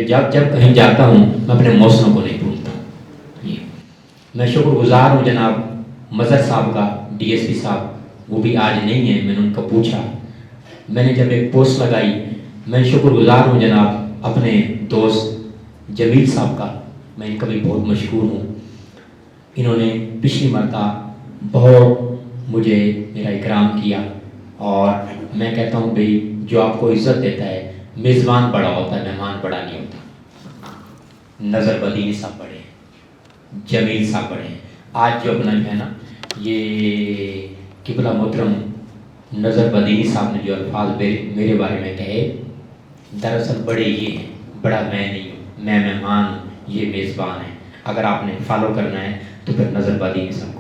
جب جب کہیں جاتا ہوں میں اپنے موسموں کو نہیں بھولتا ہوں. میں شکر گزار ہوں جناب مظہر صاحب کا، ڈی ایس پی صاحب وہ بھی آج نہیں ہیں. میں نے ان کو پوچھا، میں نے جب ایک پوسٹ لگائی، میں شکر گزار ہوں جناب اپنے دوست جمیل صاحب کا، میں ان کا بھی بہت مشکور ہوں. انہوں نے پچھلی مرتبہ بہت مجھے میرا اکرام کیا، اور میں کہتا ہوں بھئی جو آپ کو عزت دیتا ہے میزبان بڑا ہوتا ہے، مہمان بڑا نہیں ہوتا. نظر بدینی صاحب بڑے ہیں، جمیل صاحب بڑے ہیں. آج جو اپنا جو ہے نا یہ قبلہ محترم نظر بدینی صاحب نے جو الفاظ میرے بارے میں کہے، دراصل بڑے یہ ہیں، بڑا میں نہیں ہوں، میں مہمان ہوں، یہ میزبان ہے. اگر آپ نے فالو کرنا ہے تو پھر نظر بدینی صاحب